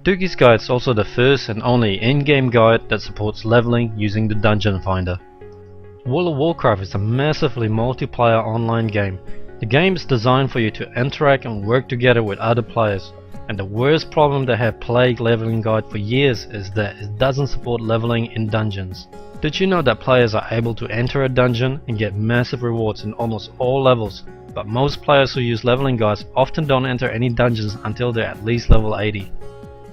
Dugi's guide is also the first and only in-game guide that supports leveling using the Dungeon Finder. World of Warcraft is a massively multiplayer online game. The game is designed for you to interact and work together with other players, and the worst problem that have plagued leveling guide for years is that it doesn't support leveling in dungeons. Did you know that players are able to enter a dungeon and get massive rewards in almost all levels, but most players who use leveling guides often don't enter any dungeons until they're at least level 80.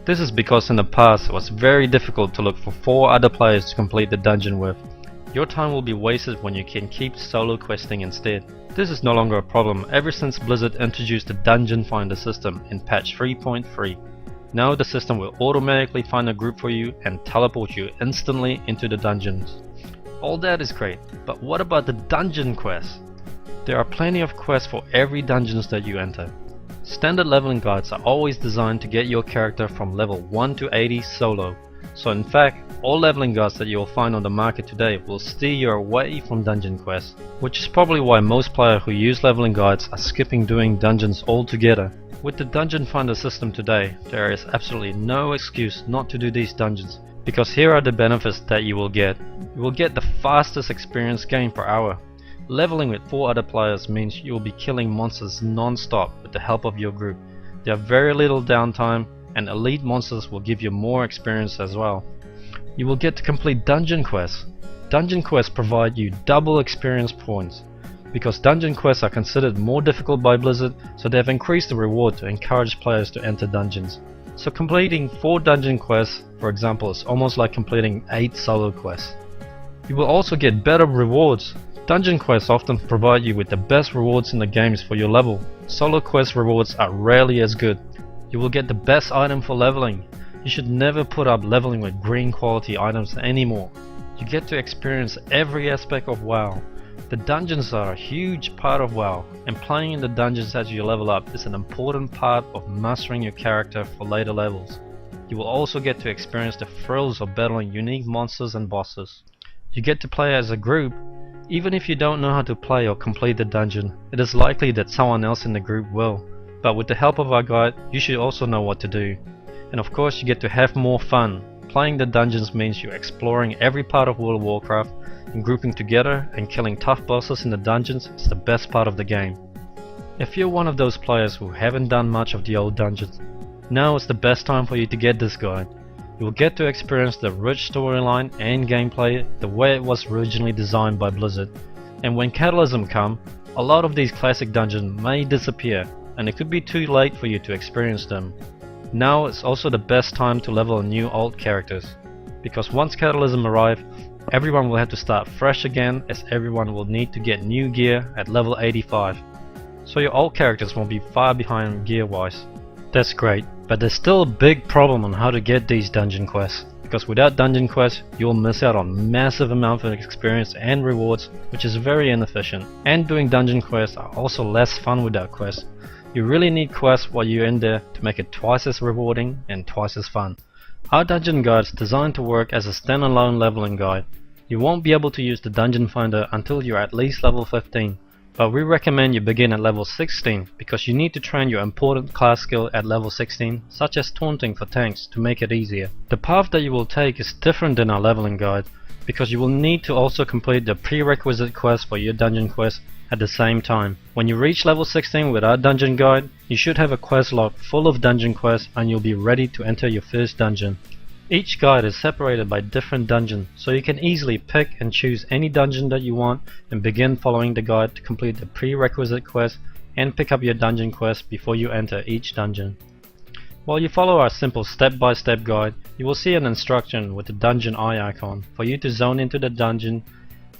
This is because in the past it was very difficult to look for 4 other players to complete the dungeon with. Your time will be wasted when you can keep solo questing instead. This is no longer a problem ever since Blizzard introduced the Dungeon Finder system in patch 3.3. Now the system will automatically find a group for you and teleport you instantly into the dungeons. All that is great, but what about the dungeon quests? There are plenty of quests for every dungeons that you enter. Standard leveling guides are always designed to get your character from level 1 to 80 solo. So in fact, all leveling guides that you will find on the market today will steer you away from dungeon quests, which is probably why most players who use leveling guides are skipping doing dungeons altogether. With the Dungeon Finder system today, there is absolutely no excuse not to do these dungeons, because here are the benefits that you will get. You will get the fastest experience gain per hour. Leveling with 4 other players means you will be killing monsters non-stop with the help of your group. There are very little downtime, and elite monsters will give you more experience as well. You will get to complete dungeon quests. Dungeon quests provide you double experience points. Because dungeon quests are considered more difficult by Blizzard, so they have increased the reward to encourage players to enter dungeons. So completing 4 dungeon quests, for example, is almost like completing 8 solo quests. You will also get better rewards. Dungeon quests often provide you with the best rewards in the games for your level. Solo quest rewards are rarely as good. You will get the best item for leveling. You should never put up leveling with green quality items anymore. You get to experience every aspect of WoW. The dungeons are a huge part of WoW, and playing in the dungeons as you level up is an important part of mastering your character for later levels. You will also get to experience the thrills of battling unique monsters and bosses. You get to play as a group. Even if you don't know how to play or complete the dungeon, it is likely that someone else in the group will. But with the help of our guide, you should also know what to do. And of course you get to have more fun. Playing the dungeons means you're exploring every part of World of Warcraft, and grouping together and killing tough bosses in the dungeons is the best part of the game. If you're one of those players who haven't done much of the old dungeons, now is the best time for you to get this guide. You will get to experience the rich storyline and gameplay the way it was originally designed by Blizzard. And when Catalysm comes, a lot of these classic dungeons may disappear, and it could be too late for you to experience them. Now is also the best time to level new alt characters, because once Catalysm arrives, everyone will have to start fresh again, as everyone will need to get new gear at level 85. So your alt characters won't be far behind gear wise. That's great, but there's still a big problem on how to get these dungeon quests, because without dungeon quests you'll miss out on massive amount of experience and rewards, which is very inefficient. And doing dungeon quests are also less fun without quests. You really need quests while you're in there to make it twice as rewarding and twice as fun. Our dungeon guide is designed to work as a standalone leveling guide. You won't be able to use the Dungeon Finder until you're at least level 15, but we recommend you begin at level 16 because you need to train your important class skill at level 16, such as taunting for tanks, to make it easier. The path that you will take is different than our leveling guide, because you will need to also complete the prerequisite quest for your dungeon quest at the same time. When you reach level 16 with our dungeon guide, you should have a quest log full of dungeon quests and you'll be ready to enter your first dungeon. Each guide is separated by different dungeons, so you can easily pick and choose any dungeon that you want and begin following the guide to complete the prerequisite quest and pick up your dungeon quest before you enter each dungeon. While you follow our simple step-by-step guide, you will see an instruction with the dungeon eye icon for you to zone into the dungeon,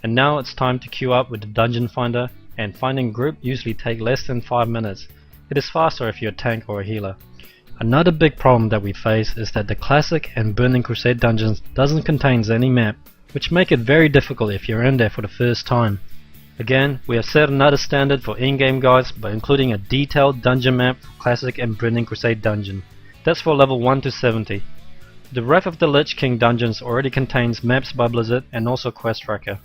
and now it's time to queue up with the Dungeon Finder, and finding group usually takes less than 5 minutes. It is faster if you're a tank or a healer. Another big problem that we face is that the Classic and Burning Crusade dungeons doesn't contain any map, which make it very difficult if you're in there for the first time. Again, we have set another standard for in-game guides by including a detailed dungeon map for Classic and Burning Crusade dungeon. That's for level 1 to 70. The Wrath of the Lich King dungeons already contains maps by Blizzard and also quest tracker.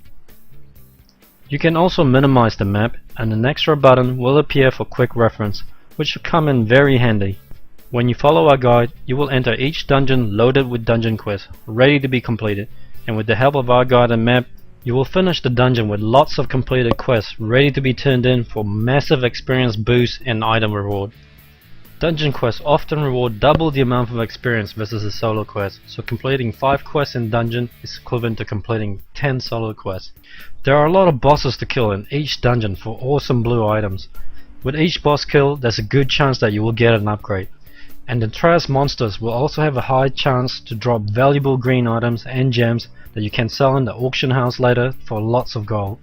You can also minimize the map, and an extra button will appear for quick reference, which will come in very handy. When you follow our guide, you will enter each dungeon loaded with dungeon quests, ready to be completed, and with the help of our guide and map, you will finish the dungeon with lots of completed quests ready to be turned in for massive experience boost and item reward. Dungeon quests often reward double the amount of experience versus a solo quest, so completing 5 quests in dungeon is equivalent to completing 10 solo quests. There are a lot of bosses to kill in each dungeon for awesome blue items. With each boss kill, there's a good chance that you will get an upgrade. And the trash monsters will also have a high chance to drop valuable green items and gems that you can sell in the auction house later for lots of gold.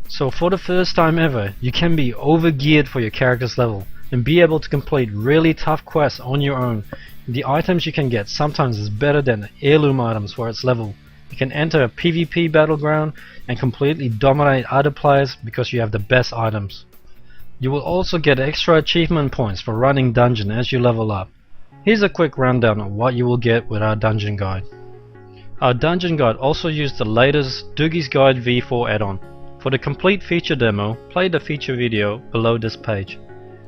So for the first time ever, you can be over-geared for your character's level and be able to complete really tough quests on your own. The items you can get sometimes is better than heirloom items for its level. You can enter a PvP battleground and completely dominate other players because you have the best items. You will also get extra achievement points for running dungeon as you level up. Here's a quick rundown of what you will get with our dungeon guide. Our dungeon guide also used the latest Dugi's Guide V4 add-on. For the complete feature demo, play the feature video below this page.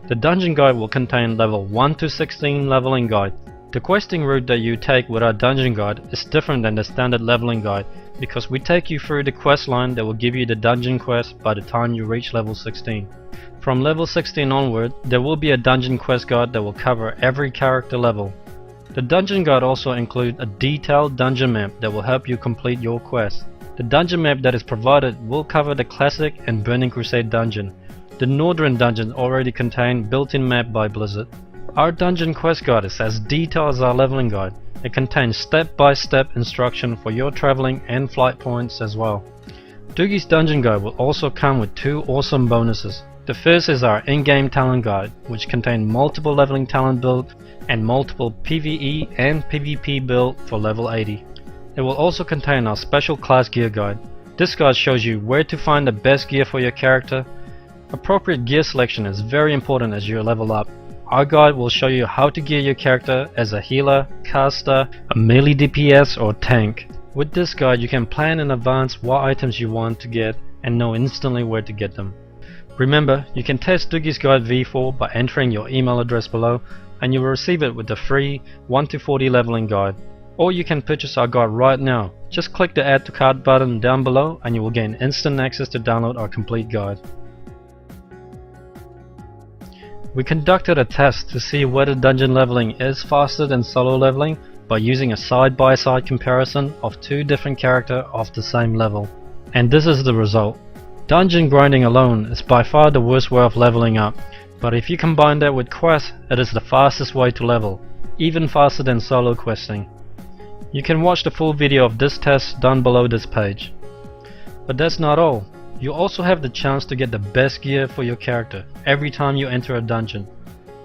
The dungeon guide will contain level 1 to 16 leveling guide. The questing route that you take with our dungeon guide is different than the standard leveling guide because we take you through the quest line that will give you the dungeon quest by the time you reach level 16. From level 16 onward, there will be a dungeon quest guide that will cover every character level. The dungeon guide also includes a detailed dungeon map that will help you complete your quest. The dungeon map that is provided will cover the Classic and Burning Crusade dungeon. The Northern dungeon already contain built-in map by Blizzard. Our dungeon quest guide is as detailed as our leveling guide. It contains step-by-step instruction for your traveling and flight points as well. Dugi's dungeon guide will also come with 2 awesome bonuses. The first is our in-game talent guide, which contains multiple leveling talent build and multiple PvE and PvP build for level 80. It will also contain our special class gear guide. This guide shows you where to find the best gear for your character. Appropriate gear selection is very important as you level up. Our guide will show you how to gear your character as a healer, caster, a melee DPS or tank. With this guide you can plan in advance what items you want to get and know instantly where to get them. Remember, you can test Dugi's Guide V4 by entering your email address below and you will receive it with the free 1 to 40 leveling guide. Or you can purchase our guide right now. Just click the add to cart button down below and you will gain instant access to download our complete guide. We conducted a test to see whether dungeon leveling is faster than solo leveling by using a side-by-side comparison of 2 different characters of the same level. And this is the result. Dungeon grinding alone is by far the worst way of leveling up, but if you combine that with quests, it is the fastest way to level, even faster than solo questing. You can watch the full video of this test down below this page. But that's not all. You also have the chance to get the best gear for your character every time you enter a dungeon.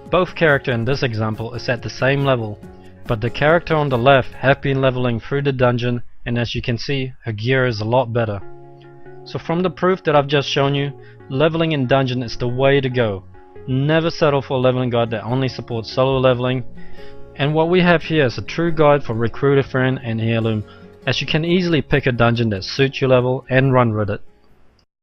Both characters in this example is at the same level, but the character on the left have been leveling through the dungeon and as you can see, her gear is a lot better. So from the proof that I've just shown you, leveling in dungeon is the way to go. Never settle for a leveling guide that only supports solo leveling. And what we have here is a true guide for Recruiter Friend and Heirloom, as you can easily pick a dungeon that suits your level and run with it.